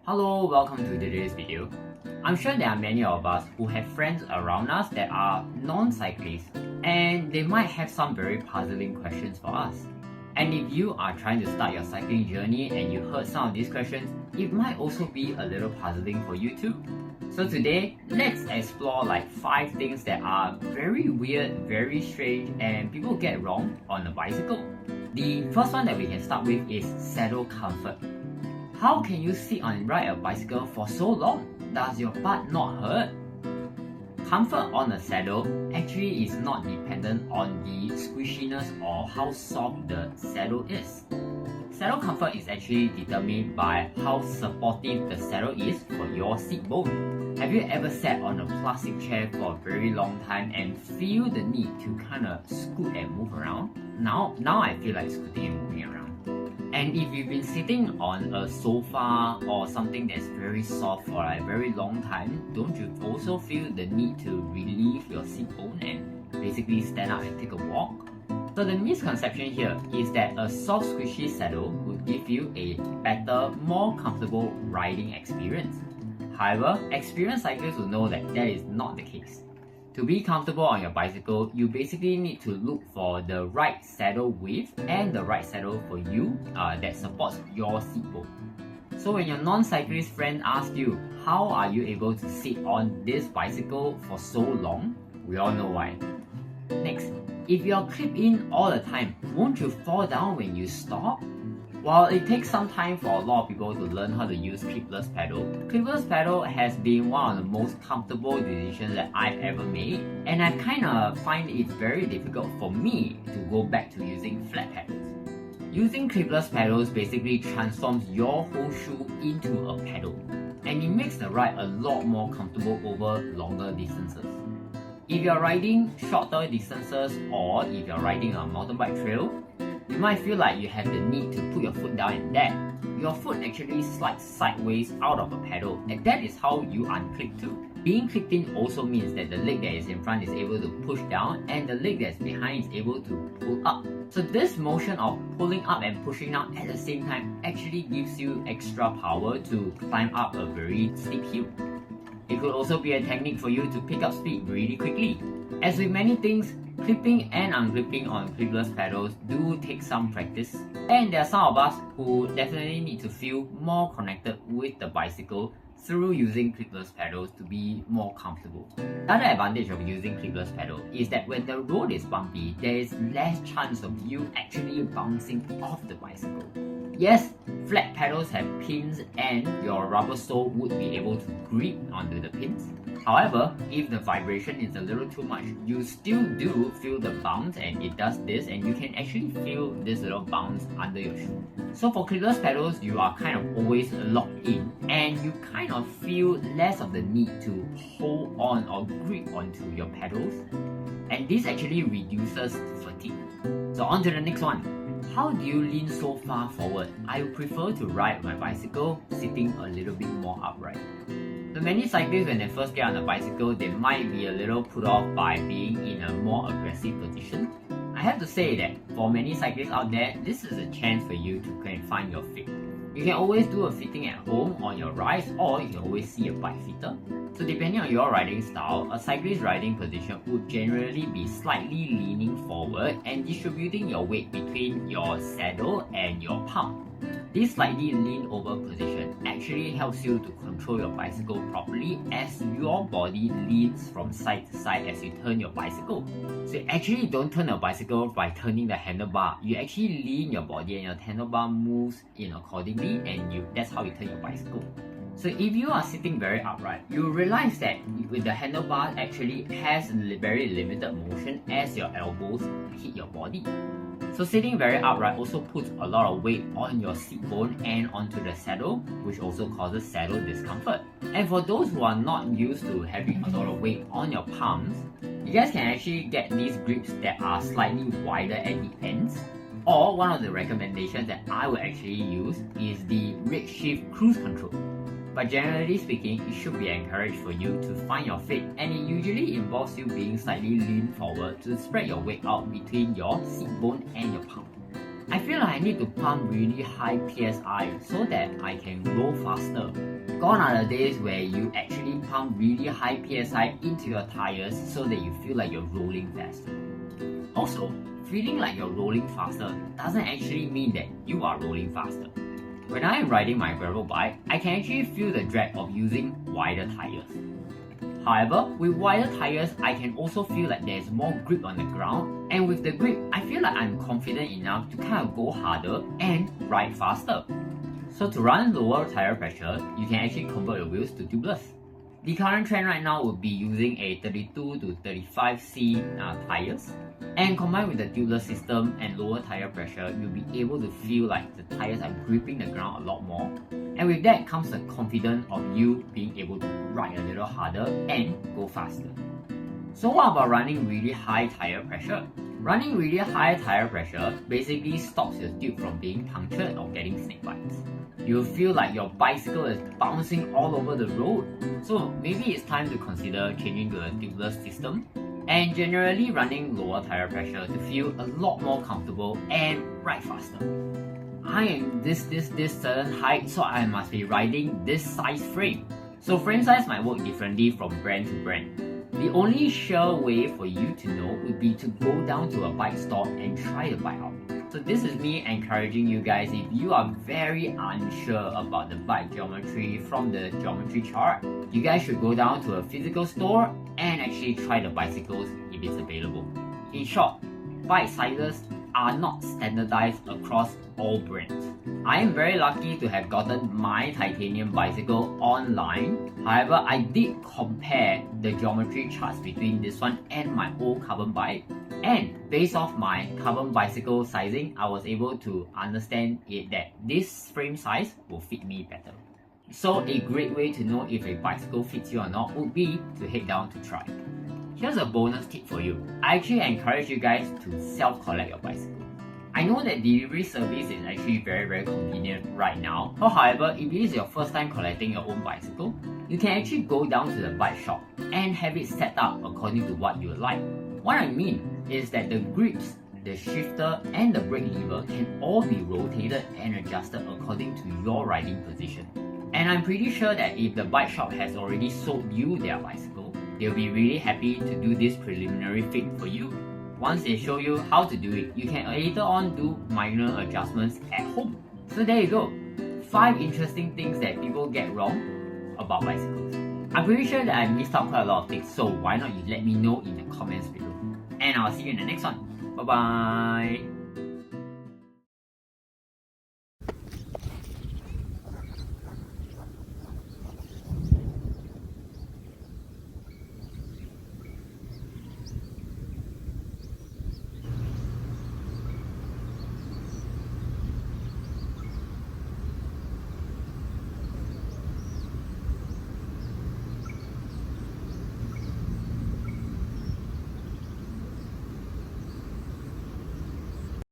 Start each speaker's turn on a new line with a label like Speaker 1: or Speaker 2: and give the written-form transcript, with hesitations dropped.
Speaker 1: Hello, welcome to today's video. I'm sure there are many of us who have friends around us that are non-cyclists and they might have some very puzzling questions for us. And if you are trying to start your cycling journey and you heard some of these questions, it might also be a little puzzling for you too. So today, let's explore like 5 things that are very weird, very strange and people get wrong on a bicycle. The first one that we can start with is saddle comfort. How can you sit and ride a bicycle for so long? Does your butt not hurt? Comfort on a saddle actually is not dependent on the squishiness or how soft the saddle is. Saddle comfort is actually determined by how supportive the saddle is for your seat bone. Have you ever sat on a plastic chair for a very long time and feel the need to kind of scoot and move around? Now I feel like scooting and moving around. And if you've been sitting on a sofa or something that's very soft for a very long time, don't you also feel the need to relieve your seat bone and basically stand up and take a walk? So the misconception here is that a soft squishy saddle would give you a better, more comfortable riding experience. However, experienced cyclists will know that that is not the case. To be comfortable on your bicycle, you basically need to look for the right saddle width and the right saddle for you that supports your seat bone. So when your non-cyclist friend asks you, how are you able to sit on this bicycle for so long? We all know why. Next, if you're clipped in all the time, won't you fall down when you stop? While it takes some time for a lot of people to learn how to use clipless pedal, clipless pedal has been one of the most comfortable decisions that I've ever made, and I kind of find it very difficult for me to go back to using flat pedals. Using clipless pedals basically transforms your whole shoe into a pedal, and it makes the ride a lot more comfortable over longer distances. If you're riding shorter distances or if you're riding a mountain bike trail, you might feel like you have the need to put your foot down and that. Your foot actually slides sideways out of a pedal, and that is how you unclip too. Being clipped in also means that the leg that is in front is able to push down and the leg that's behind is able to pull up. So this motion of pulling up and pushing down at the same time actually gives you extra power to climb up a very steep hill. It could also be a technique for you to pick up speed really quickly. As with many things, clipping and unclipping on clipless pedals do take some practice, and there are some of us who definitely need to feel more connected with the bicycle through using clipless pedals to be more comfortable. The other advantage of using clipless pedal is that when the road is bumpy, there is less chance of you actually bouncing off the bicycle. Yes, flat pedals have pins and your rubber sole would be able to grip onto the pins. However, if the vibration is a little too much, you still do feel the bounce, and it does this, and you can actually feel this little bounce under your shoe. So for clipless pedals, you are kind of always locked in and you kind of feel less of the need to hold on or grip onto your pedals, and this actually reduces fatigue. So on to the next one. How do you lean so far forward? I prefer to ride my bicycle sitting a little bit more upright. So many cyclists, when they first get on a bicycle, they might be a little put off by being in a more aggressive position. I have to say that for many cyclists out there, this is a chance for you to kind of find your fit. You can always do a fitting at home on your rides, or you can always see a bike fitter. So depending on your riding style, a cyclist's riding position would generally be slightly leaning forward and distributing your weight between your saddle and your palm. This slightly lean over position actually helps you to control your bicycle properly as your body leans from side to side as you turn your bicycle. So you actually don't turn your bicycle by turning the handlebar. You actually lean your body and your handlebar moves in accordingly, and that's how you turn your bicycle. So if you are sitting very upright, you realize that with the handlebar actually has very limited motion as your elbows hit your body. So sitting very upright also puts a lot of weight on your seat bone and onto the saddle, which also causes saddle discomfort. And for those who are not used to having a lot of weight on your palms, you guys can actually get these grips that are slightly wider at the ends. Or one of the recommendations that I would actually use is the Red Shift Cruise Control. But generally speaking, it should be encouraged for you to find your fit, and it usually involves you being slightly lean forward to spread your weight out between your seat bone and your palm. I feel like I need to pump really high PSI so that I can roll faster. Gone are the days where you actually pump really high PSI into your tires so that you feel like you're rolling faster. Also, feeling like you're rolling faster doesn't actually mean that you are rolling faster. When I am riding my gravel bike, I can actually feel the drag of using wider tires. However, with wider tires, I can also feel like there's more grip on the ground, and with the grip, I feel like I'm confident enough to kind of go harder and ride faster. So to run lower tire pressure, you can actually convert your wheels to tubeless. The current trend right now would be using a 32 to 35C tires, and combined with the tubeless system and lower tire pressure, you'll be able to feel like the tires are gripping the ground a lot more, and with that comes the confidence of you being able to ride a little harder and go faster. So what about running really high tire pressure? Running really high tire pressure basically stops your tube from being punctured or getting snake bites. You'll feel like your bicycle is bouncing all over the road. So maybe it's time to consider changing to a tubeless system and generally running lower tire pressure to feel a lot more comfortable and ride faster. I am this certain height, so I must be riding this size frame. So frame size might work differently from brand to brand. The only sure way for you to know would be to go down to a bike store and try the bike out. So this is me encouraging you guys, if you are very unsure about the bike geometry from the geometry chart, you guys should go down to a physical store and actually try the bicycles if it's available. In short, bike sizes are not standardized across all brands. I am very lucky to have gotten my titanium bicycle online. However, I did compare the geometry charts between this one and my old carbon bike, and based off my carbon bicycle sizing, I was able to understand that this frame size will fit me better. So a great way to know if a bicycle fits you or not would be to head down to try. Here's a bonus tip for you. I actually encourage you guys to self-collect your bicycle. I know that delivery service is actually very convenient right now. However, if it is your first time collecting your own bicycle, you can actually go down to the bike shop and have it set up according to what you like. What I mean is that the grips, the shifter and the brake lever can all be rotated and adjusted according to your riding position. And I'm pretty sure that if the bike shop has already sold you their bicycle, they'll be really happy to do this preliminary fit for you. Once they show you how to do it, you can later on do minor adjustments at home. So there you go. 5 interesting things that people get wrong about bicycles. I'm pretty sure that I missed out quite a lot of things, so why not you let me know in the comments below. And I'll see you in the next one. Bye bye.